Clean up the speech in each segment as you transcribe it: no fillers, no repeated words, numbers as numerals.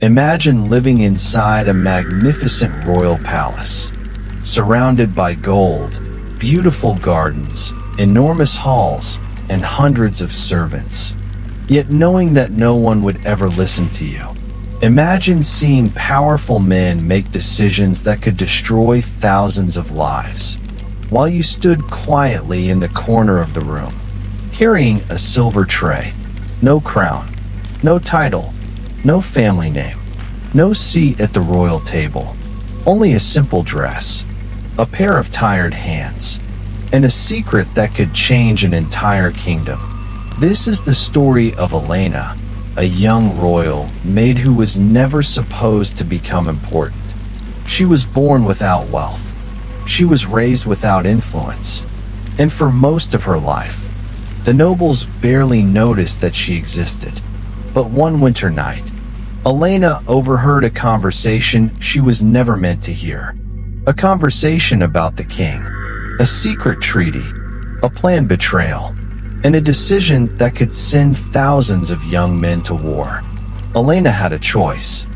Imagine living inside a magnificent royal palace, surrounded by gold, beautiful gardens, enormous halls, and hundreds of servants, yet knowing that no one would ever listen to you. Imagine seeing powerful men make decisions that could destroy thousands of lives, while you stood quietly in the corner of the room, carrying a silver tray. No crown, no title, no family name, no seat at the royal table, only a simple dress, a pair of tired hands, and a secret that could change an entire kingdom. This is the story of Elena, a young royal maid who was never supposed to become important. She was born without wealth. She was raised without influence. And for most of her life, the nobles barely noticed that she existed. But one winter night, Elena overheard a conversation she was never meant to hear. A conversation about the king, a secret treaty, a planned betrayal, and a decision that could send thousands of young men to war. Elena had a choice.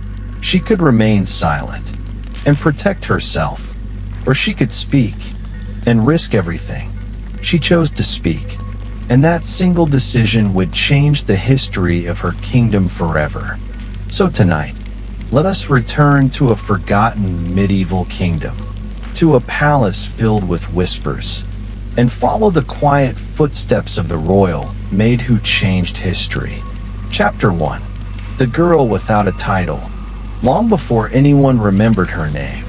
She could remain silent and protect herself, or she could speak and risk everything. She chose to speak, and that single decision would change the history of her kingdom forever. So tonight, let us return to a forgotten medieval kingdom, to a palace filled with whispers, and follow the quiet footsteps of the royal maid who changed history. Chapter 1. The Girl Without a Title. Long before anyone remembered her name,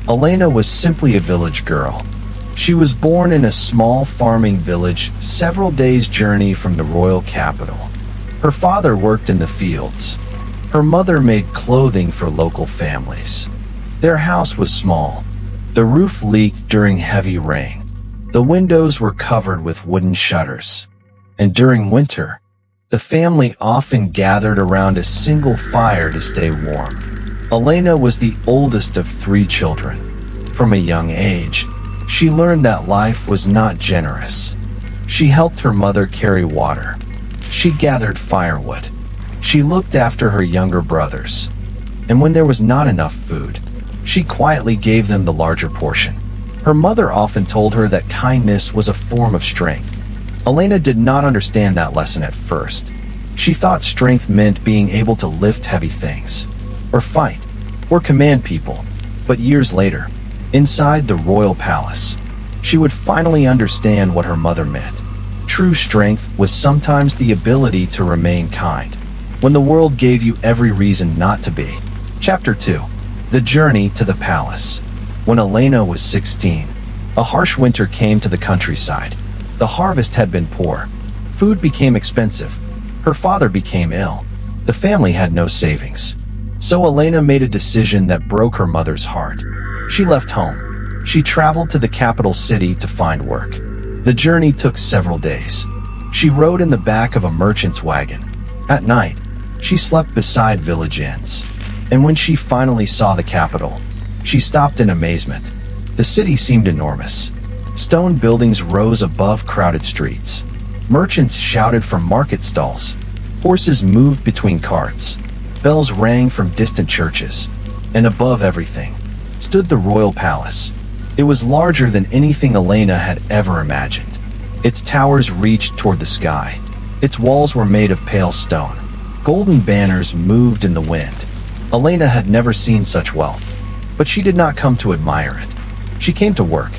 Elena was simply a village girl. She was born in a small farming village several days' journey from the royal capital. Her father worked in the fields. Her mother made clothing for local families. Their house was small. The roof leaked during heavy rain. The windows were covered with wooden shutters. And during winter, the family often gathered around a single fire to stay warm. Elena was the oldest of 3 children. From a young age, she learned that life was not generous. She helped her mother carry water. She gathered firewood. She looked after her younger brothers. And when there was not enough food, she quietly gave them the larger portion. Her mother often told her that kindness was a form of strength. Elena did not understand that lesson at first. She thought strength meant being able to lift heavy things, or fight, or command people. But years later, inside the royal palace, she would finally understand what her mother meant. True strength was sometimes the ability to remain kind, when the world gave you every reason not to be. Chapter 2. The Journey to the Palace. When Elena was 16, a harsh winter came to the countryside. The harvest had been poor. Food became expensive. Her father became ill. The family had no savings. So Elena made a decision that broke her mother's heart. She left home. She traveled to the capital city to find work. The journey took several days. She rode in the back of a merchant's wagon. At night, she slept beside village inns. And when she finally saw the capital, she stopped in amazement. The city seemed enormous. Stone buildings rose above crowded streets. Merchants shouted from market stalls. Horses moved between carts. Bells rang from distant churches. And above everything stood the royal palace. It was larger than anything Elena had ever imagined. Its towers reached toward the sky. Its walls were made of pale stone. Golden banners moved in the wind. Elena had never seen such wealth, but she did not come to admire it. She came to work.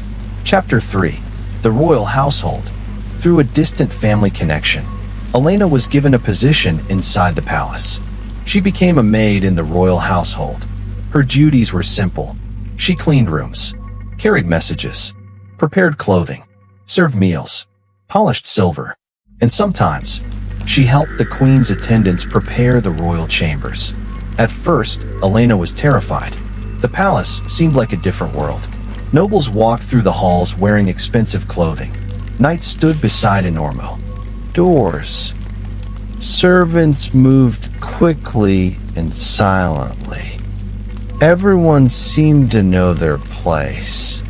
Chapter 3. The Royal Household. Through a distant family connection, Elena was given a position inside the palace. She became a maid in the royal household. Her duties were simple. She cleaned rooms, carried messages, prepared clothing, served meals, polished silver, and sometimes she helped the queen's attendants prepare the royal chambers. At first, Elena was terrified. The palace seemed like a different world. Nobles walked through the halls wearing expensive clothing. Knights stood beside enormous doors. Servants moved quickly and silently. Everyone seemed to know their place.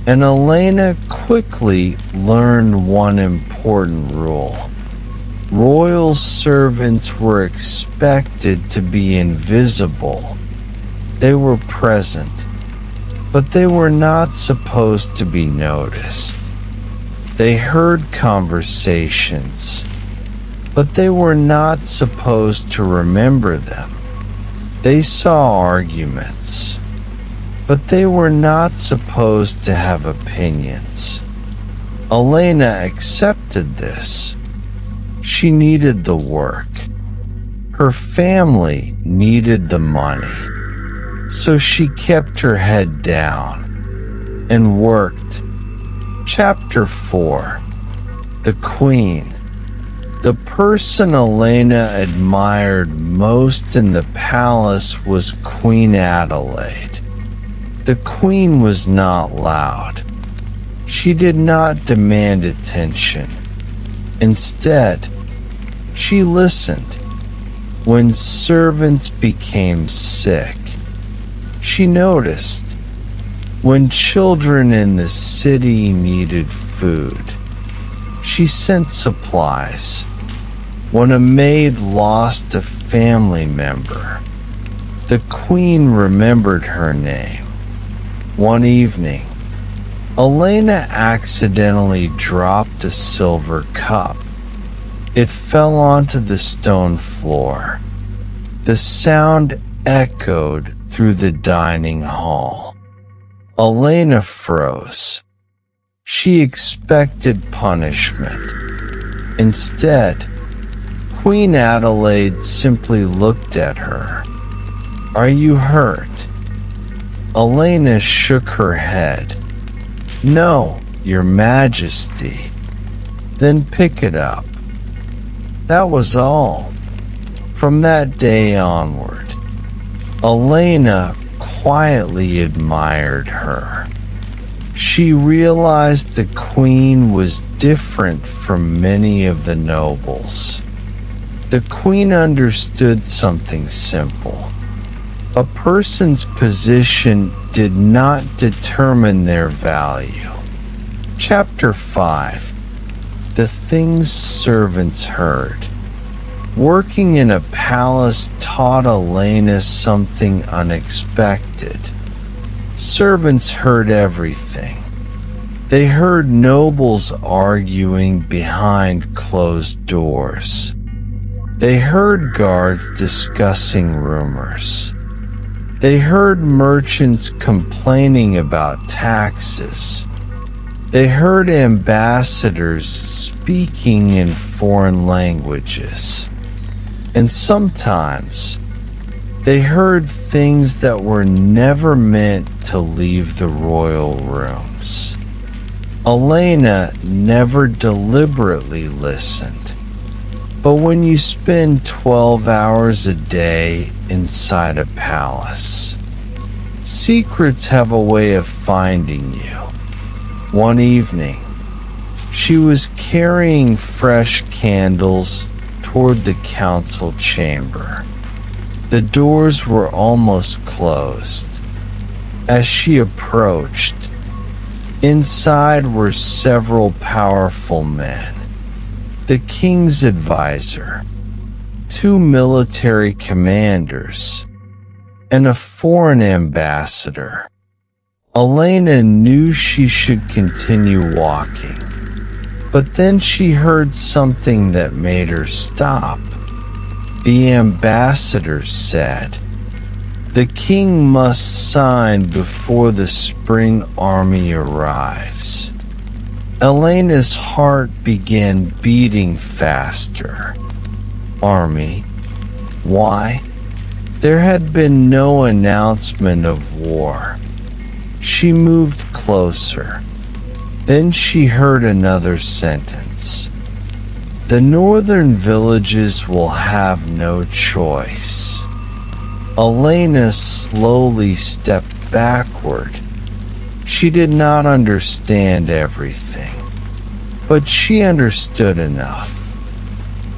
And Elena quickly learned one important rule. Royal servants were expected to be invisible. They were present, but they were not supposed to be noticed. They heard conversations, but they were not supposed to remember them. They saw arguments, but they were not supposed to have opinions. Elena accepted this. She needed the work. Her family needed the money. So she kept her head down and worked. Chapter 4. The Queen. The person Elena admired most in the palace was Queen Adelaide. The Queen was not loud. She did not demand attention. Instead, she listened. When servants became sick, she noticed. When children in the city needed food, she sent supplies. When a maid lost a family member, the Queen remembered her name. One evening, Elena accidentally dropped a silver cup. It fell onto the stone floor. The sound echoed through the dining hall. Elena froze. She expected punishment. Instead, Queen Adelaide simply looked at her. "Are you hurt?" Elena shook her head. "No, Your Majesty." "Then pick it up." That was all. From that day onward, Elena quietly admired her. She realized the Queen was different from many of the nobles. The Queen understood something simple. A person's position did not determine their value. Chapter 5. The Things Servants Heard. Working in a palace taught Elena something unexpected. Servants heard everything. They heard nobles arguing behind closed doors. They heard guards discussing rumors. They heard merchants complaining about taxes. They heard ambassadors speaking in foreign languages. And sometimes, they heard things that were never meant to leave the royal rooms. Elena never deliberately listened. But when you spend 12 hours a day inside a palace, secrets have a way of finding you. One evening, she was carrying fresh candles toward the council chamber. The doors were almost closed. As she approached, inside were several powerful men. The king's advisor, 2 military commanders, and a foreign ambassador. Elena knew she should continue walking, but then she heard something that made her stop. The ambassador said, "The king must sign before the spring army arrives." Elena's heart began beating faster. Army? Why? There had been no announcement of war. She moved closer. Then she heard another sentence. "The northern villages will have no choice." Elena slowly stepped backward. She did not understand everything, but she understood enough.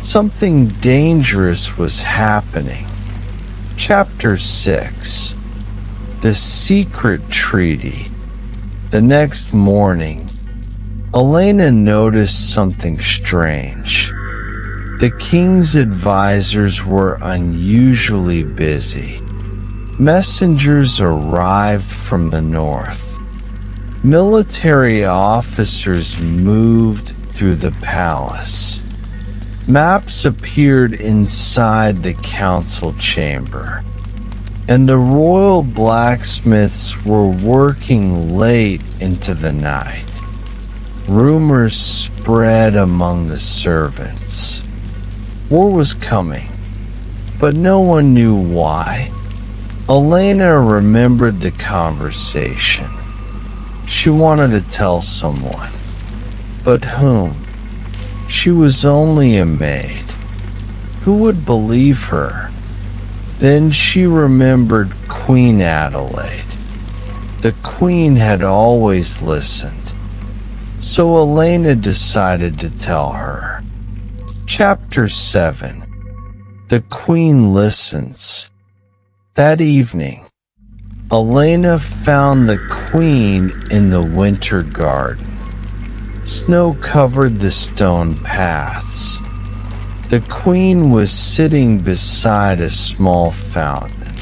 Something dangerous was happening. Chapter 6. The Secret Treaty. The next morning, Elena noticed something strange. The king's advisors were unusually busy. Messengers arrived from the north. Military officers moved through the palace. Maps appeared inside the council chamber, and the royal blacksmiths were working late into the night. Rumors spread among the servants. War was coming, but no one knew why. Elena remembered the conversation. She wanted to tell someone, but whom? She was only a maid. Who would believe her? Then she remembered Queen Adelaide. The queen had always listened, so Elena decided to tell her. Chapter 7. The Queen Listens. That evening, Elena found the queen in the winter garden. Snow covered the stone paths. The queen was sitting beside a small fountain.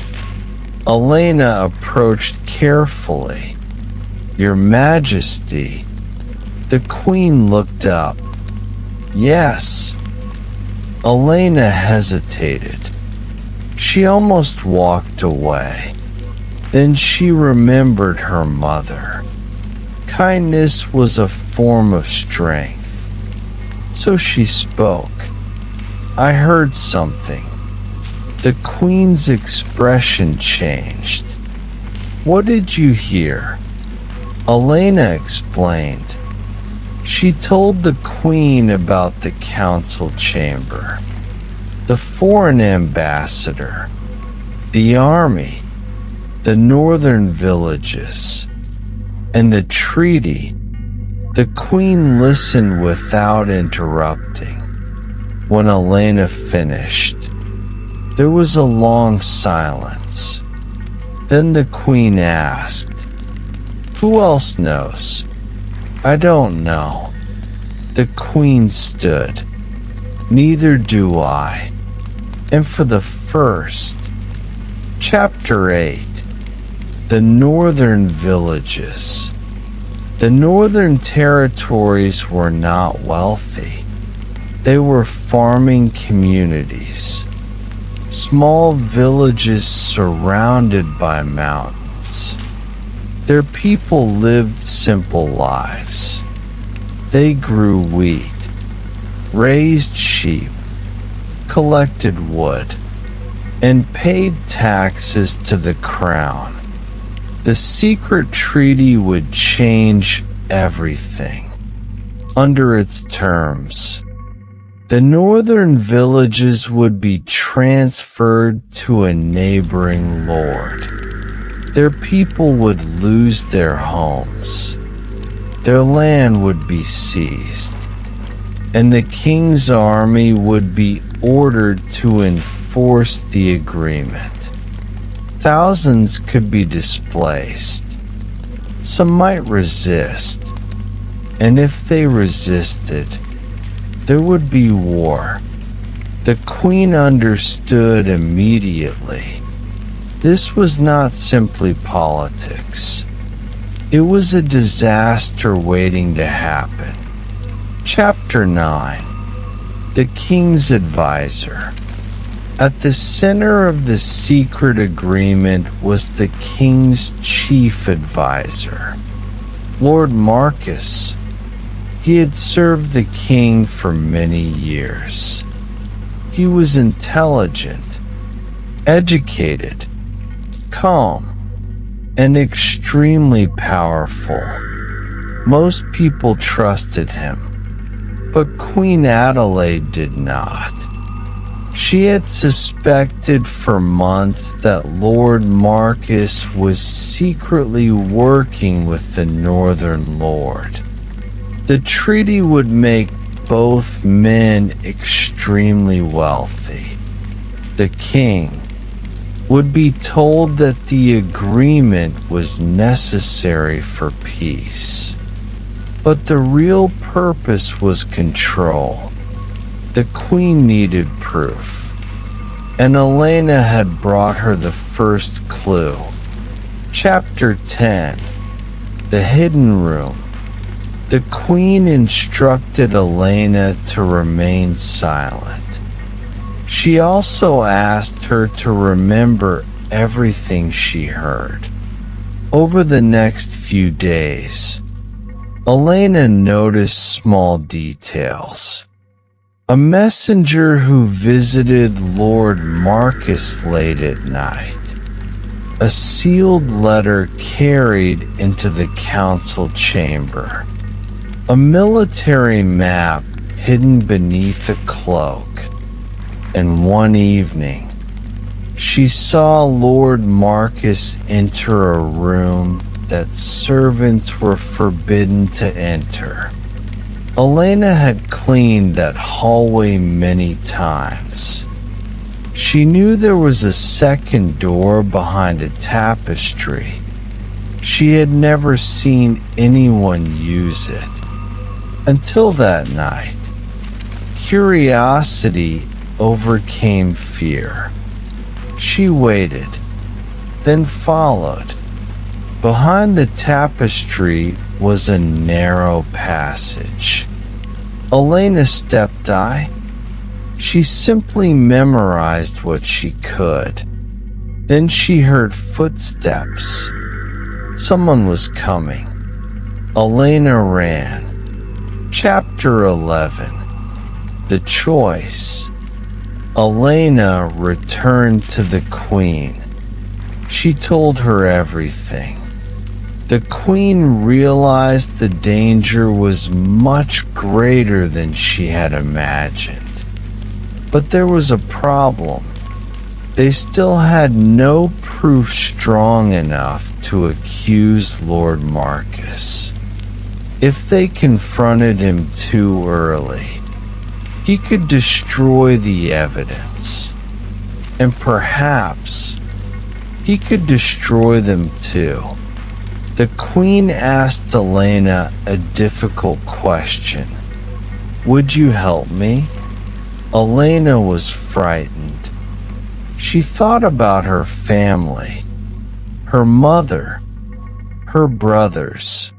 Elena approached carefully. "Your Majesty." The queen looked up. "Yes." Elena hesitated. She almost walked away. Then she remembered her mother. Kindness was a form of strength. So she spoke. "I heard something." The queen's expression changed. "What did you hear?" Elena explained. She told the queen about the council chamber, the foreign ambassador, the army, the northern villages, and the treaty. The queen listened without interrupting. When Elena finished, there was a long silence. Then the queen asked, "Who else knows?" "I don't know." The queen stood. "Neither do I." And for the first, Chapter 8. The Northern Villages. The Northern Territories were not wealthy. They were farming communities, small villages surrounded by mountains. Their people lived simple lives. They grew wheat, raised sheep, collected wood, and paid taxes to the crown. The secret treaty would change everything. Under its terms, the northern villages would be transferred to a neighboring lord. Their people would lose their homes. Their land would be seized, and the king's army would be ordered to enforce the agreement. Thousands could be displaced. Some might resist, and if they resisted, there would be war. The queen understood immediately. This was not simply politics. It was a disaster waiting to happen. Chapter 9. The King's Advisor. At the center of the secret agreement was the king's chief advisor, Lord Marcus. He had served the king for many years. He was intelligent, educated, calm, and extremely powerful. Most people trusted him, but Queen Adelaide did not. She had suspected for months that Lord Marcus was secretly working with the Northern Lord. The treaty would make both men extremely wealthy. The king would be told that the agreement was necessary for peace, but the real purpose was control. The queen needed proof, and Elena had brought her the first clue. Chapter 10. The Hidden Room. The queen instructed Elena to remain silent. She also asked her to remember everything she heard. Over the next few days, Elena noticed small details. A messenger who visited Lord Marcus late at night. A sealed letter carried into the council chamber. A military map hidden beneath a cloak. And one evening, she saw Lord Marcus enter a room that servants were forbidden to enter. Elena had cleaned that hallway many times. She knew there was a second door behind a tapestry. She had never seen anyone use it. Until that night, curiosity overcame fear. She waited, then followed. Behind the tapestry was a narrow passage. Elena stepped out. She simply memorized what she could. Then she heard footsteps. Someone was coming. Elena ran. Chapter 11. The Choice. Elena returned to the queen. She told her everything. The queen realized the danger was much greater than she had imagined. But there was a problem. They still had no proof strong enough to accuse Lord Marcus. If they confronted him too early, he could destroy the evidence. And perhaps he could destroy them too. The queen asked Elena a difficult question. Would you help me? Elena was frightened. She thought about her family, her mother, her brothers,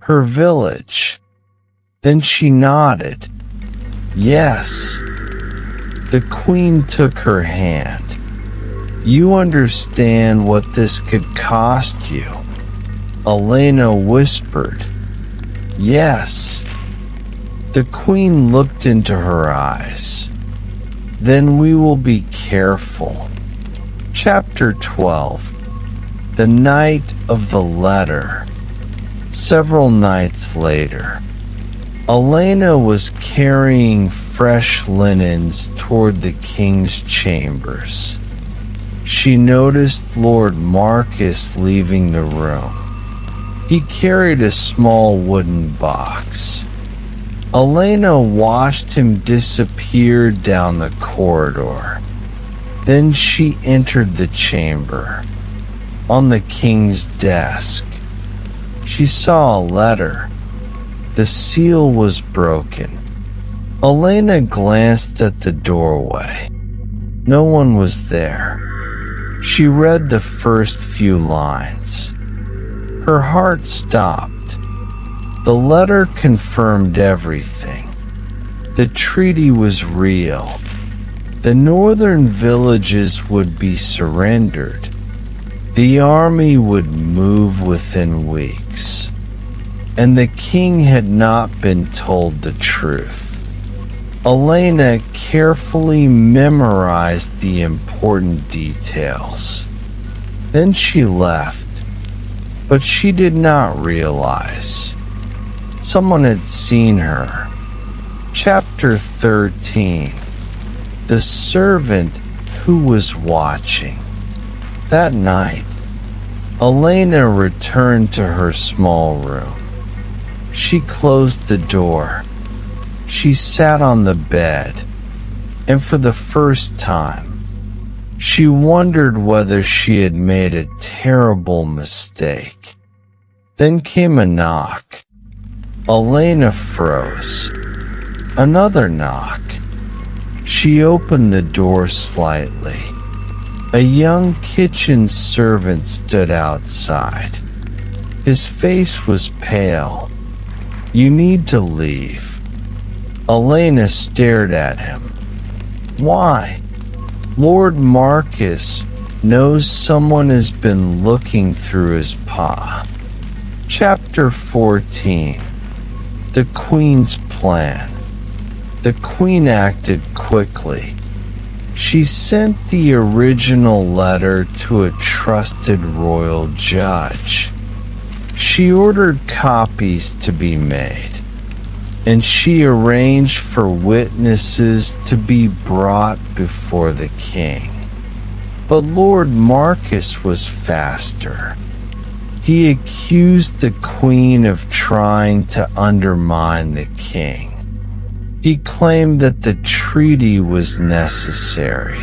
her village. Then she nodded. Yes. The queen took her hand. You understand what this could cost you? Elena whispered. Yes. The queen looked into her eyes. Then we will be careful. Chapter 12. The Night of the Letter. Several nights later, Elena was carrying fresh linens toward the king's chambers. She noticed Lord Marcus leaving the room. He carried a small wooden box. Elena watched him disappear down the corridor. Then she entered the chamber. On the king's desk, she saw a letter. The seal was broken. Elena glanced at the doorway. No one was there. She read the first few lines. Her heart stopped. The letter confirmed everything. The treaty was real. The northern villages would be surrendered. The army would move within weeks. And the king had not been told the truth. Elena carefully memorized the important details. Then she left, but she did not realize. Someone had seen her. Chapter 13. The Servant Who Was Watching. That night, Elena returned to her small room. She closed the door. She sat on the bed, and for the first time, she wondered whether she had made a terrible mistake. Then came a knock. Elena froze. Another knock. She opened the door slightly. A young kitchen servant stood outside. His face was pale. "You need to leave." Elena stared at him. "Why?" "Lord Marcus knows someone has been looking through his paw." Chapter 14. The Queen's Plan. The Queen acted quickly. She sent the original letter to a trusted royal judge. She ordered copies to be made, and she arranged for witnesses to be brought before the king. But Lord Marcus was faster. He accused the queen of trying to undermine the king. He claimed that the treaty was necessary.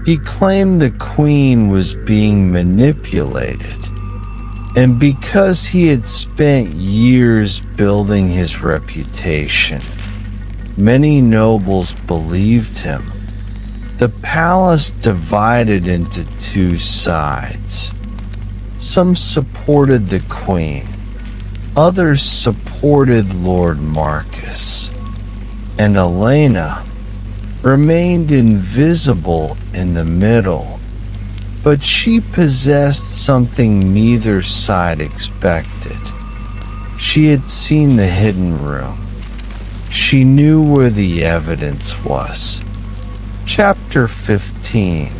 He claimed the queen was being manipulated. And because he had spent years building his reputation, many nobles believed him. The palace divided into two sides. Some supported the queen, others supported Lord Marcus, and Elena remained invisible in the middle. But she possessed something neither side expected. She had seen the hidden room. She knew where the evidence was. Chapter 15.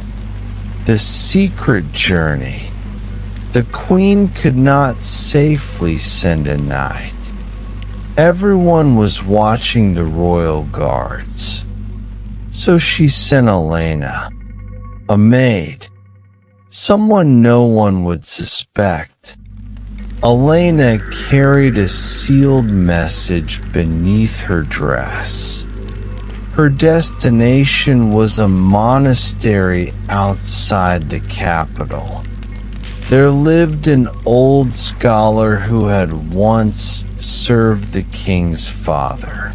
The Secret Journey. The queen could not safely send a knight. Everyone was watching the royal guards. So she sent Elena, a maid, someone no one would suspect. Elena carried a sealed message beneath her dress. Her destination was a monastery outside the capital. There lived an old scholar who had once served the king's father.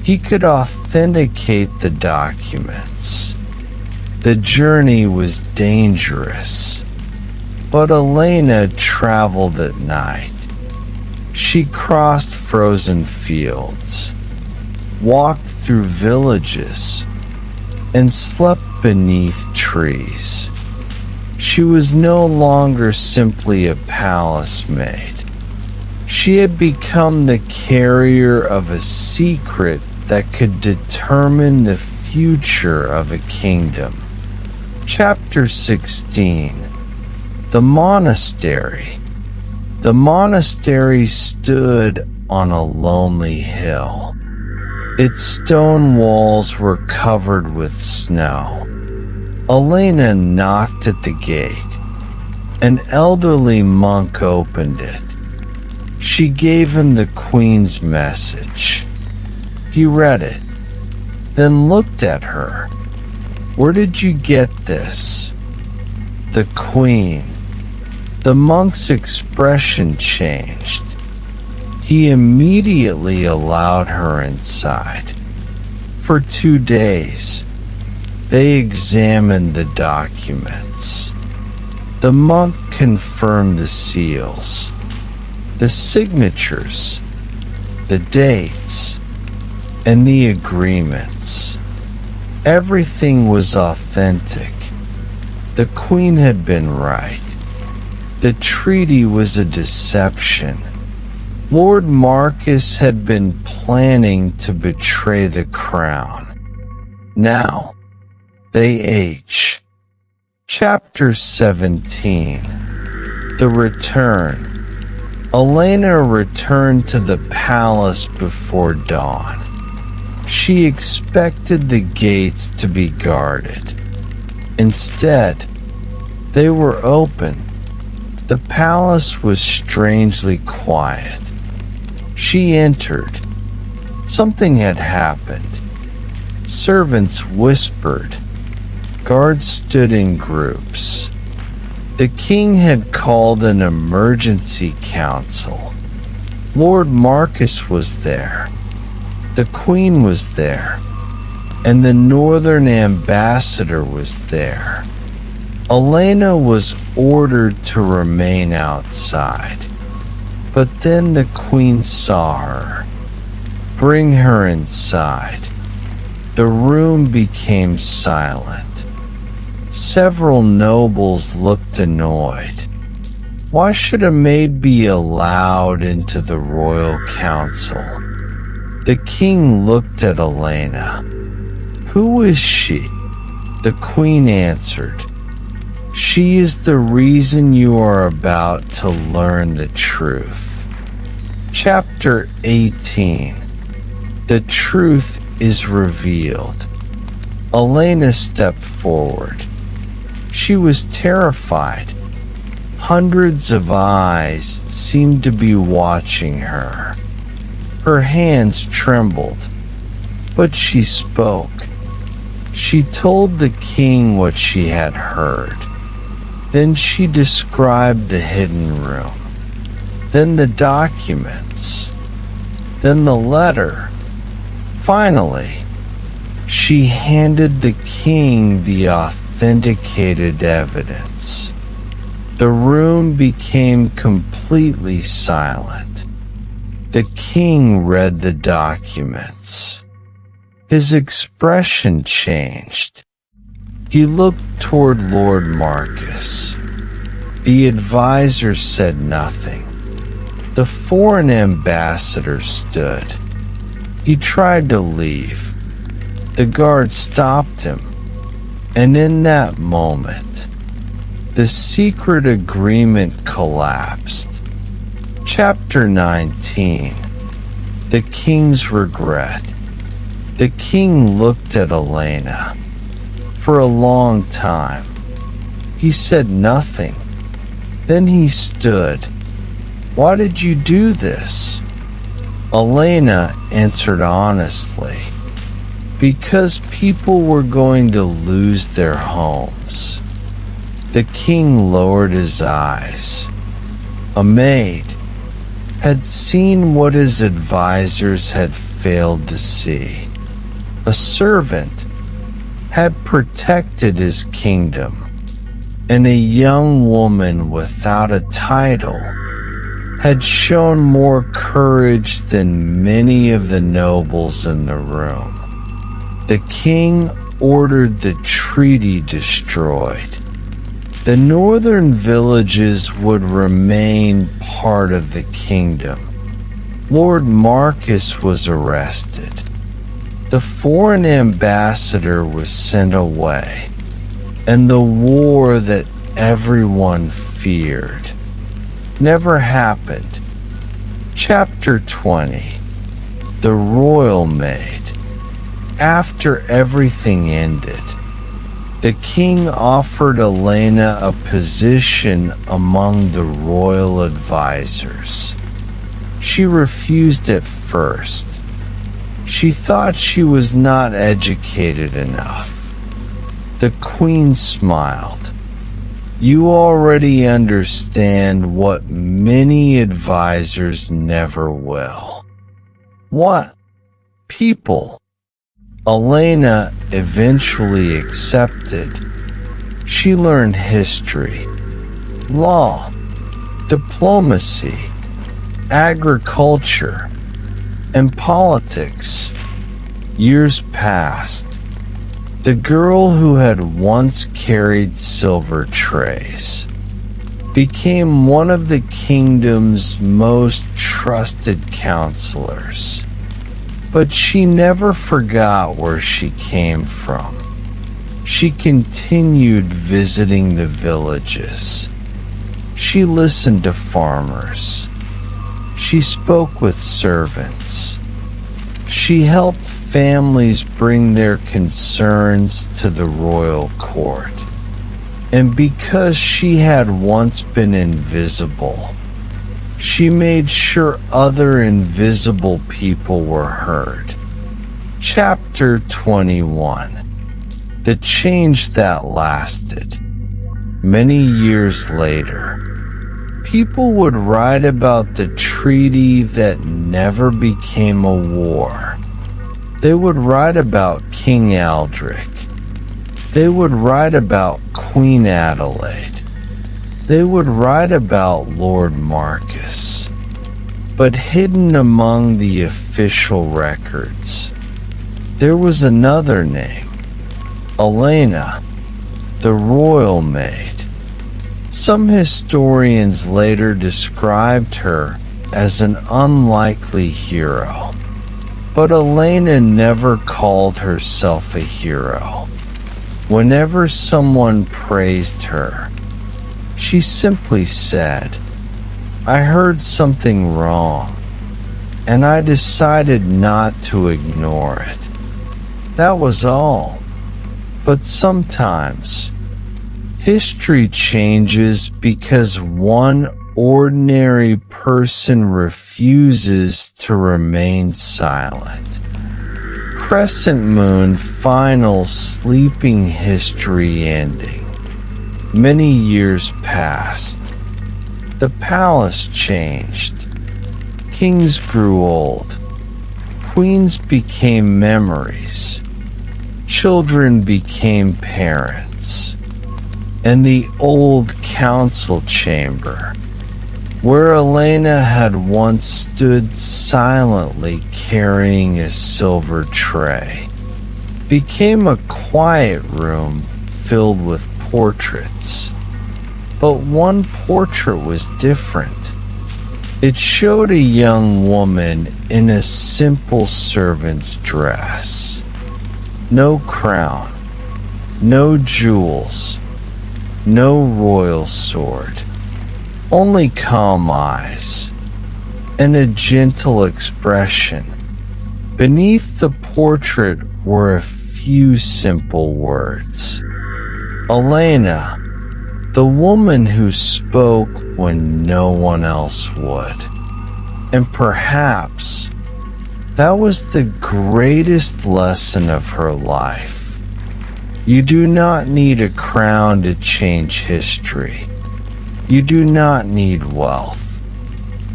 He could authenticate the documents. The journey was dangerous, but Elena traveled at night. She crossed frozen fields, walked through villages, and slept beneath trees. She was no longer simply a palace maid. She had become the carrier of a secret that could determine the future of a kingdom. Chapter 16. The Monastery. The monastery stood on a lonely hill. Its stone walls were covered with snow. Elena knocked at the gate. An elderly monk opened it. She gave him the queen's message. He read it, then looked at her. "Where did you get this?" "The queen." The monk's expression changed. He immediately allowed her inside. For 2 days, they examined the documents. The monk confirmed the seals, the signatures, the dates, and the agreements. Everything was authentic. The queen had been right. The treaty was a deception. Lord Marcus had been planning to betray the crown. Now, they age. Chapter 17. The Return. Elena returned to the palace before dawn. She expected the gates to be guarded. Instead, they were open. The palace was strangely quiet. She entered. Something had happened. Servants whispered. Guards stood in groups. The king had called an emergency council. Lord Marcus was there. The queen was there. and the northern ambassador was there. Elena was ordered to remain outside, but then the queen saw her. "Bring her inside." The room became silent. Several nobles looked annoyed. Why should a maid be allowed into the royal council? The king looked at Elena. "Who is she?" The queen answered, "She is the reason you are about to learn the truth." Chapter 18. The truth is revealed. Elena stepped forward. She was terrified. Hundreds of eyes seemed to be watching her. Her hands trembled, but she spoke. She told the king what she had heard. Then she described the hidden room, then the documents, then the letter. Finally, she handed the king the authenticated evidence. The room became completely silent. The king read the documents. His expression changed. He looked toward Lord Marcus. The advisor said nothing. The foreign ambassador stood. He tried to leave. The guard stopped him, and in that moment, the secret agreement collapsed. Chapter 19. The King's Regret. The king looked at Elena. For a long time, he said nothing. Then he stood. "Why did you do this?" Elena answered honestly, "Because people were going to lose their homes." The king lowered his eyes. A maid had seen what his advisors had failed to see. A servant had protected his kingdom, and a young woman without a title had shown more courage than many of the nobles in the room. The king ordered the treaty destroyed. The northern villages would remain part of the kingdom. Lord Marcus was arrested. The foreign ambassador was sent away, and the war that everyone feared never happened. Chapter 20. The Royal Maid. After everything ended, the king offered Elena a position among the royal advisors. She refused at first. She thought she was not educated enough. The queen smiled. "You already understand what many advisors never will." "What?" "People." Elena eventually accepted. She learned history, law, diplomacy, agriculture, and politics. Years passed. The girl who had once carried silver trays became one of the kingdom's most trusted counselors. But she never forgot where she came from. She continued visiting the villages. She listened to farmers. She spoke with servants. She helped families bring their concerns to the royal court. And because she had once been invisible, she made sure other invisible people were heard. Chapter 21. The change that lasted. Many years later, people would write about the treaty that never became a war. They would write about King Aldrich. They would write about Queen Adelaide. They would write about Lord Marcus. But hidden among the official records, there was another name, Elena, the royal maid. Some historians later described her as an unlikely hero, but Elena never called herself a hero. Whenever someone praised her, she simply said, "I heard something wrong, and I decided not to ignore it." That was all. But sometimes, history changes because one ordinary person refuses to remain silent. Crescent Moon final sleeping history ending. Many years passed. The palace changed. Kings grew old. Queens became memories. Children became parents. And the old council chamber, where Elena had once stood silently carrying a silver tray, became a quiet room filled with portraits. But one portrait was different. It showed a young woman in a simple servant's dress. No crown, no jewels, no royal sword, only calm eyes and a gentle expression. Beneath the portrait were a few simple words. Elena, the woman who spoke when no one else would. And perhaps that was the greatest lesson of her life. You do not need a crown to change history. You do not need wealth.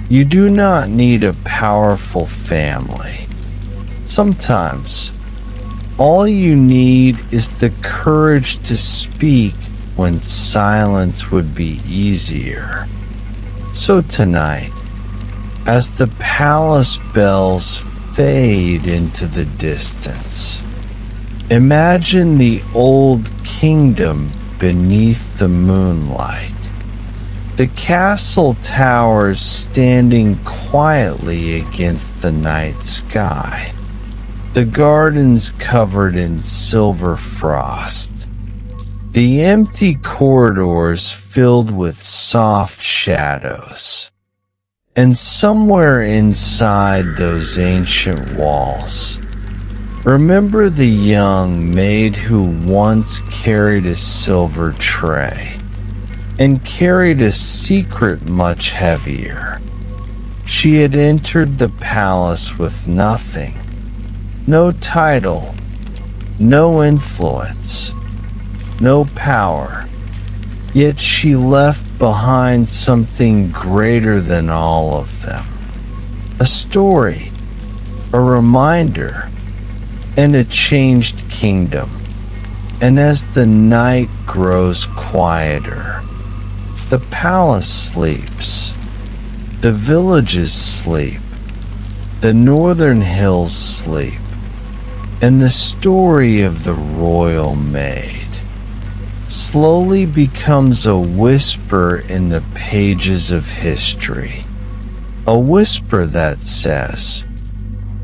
You do not need a powerful family. Sometimes, all you need is the courage to speak when silence would be easier. So tonight, as the palace bells fade into the distance, imagine the old kingdom beneath the moonlight. The castle towers standing quietly against the night sky. The gardens covered in silver frost. The empty corridors filled with soft shadows. And somewhere inside those ancient walls, remember the young maid who once carried a silver tray and carried a secret much heavier. She had entered the palace with nothing, no title, no influence, no power, yet she left behind something greater than all of them. A story, a reminder, and a changed kingdom. And as the night grows quieter, the palace sleeps, the villages sleep, the northern hills sleep, and the story of the royal maid slowly becomes a whisper in the pages of history. A whisper that says,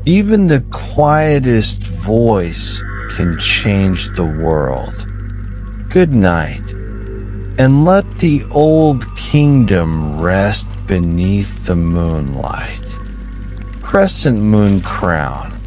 even the quietest voice can change the world. Good night, and let the old kingdom rest beneath the moonlight. Crescent Moon Crown,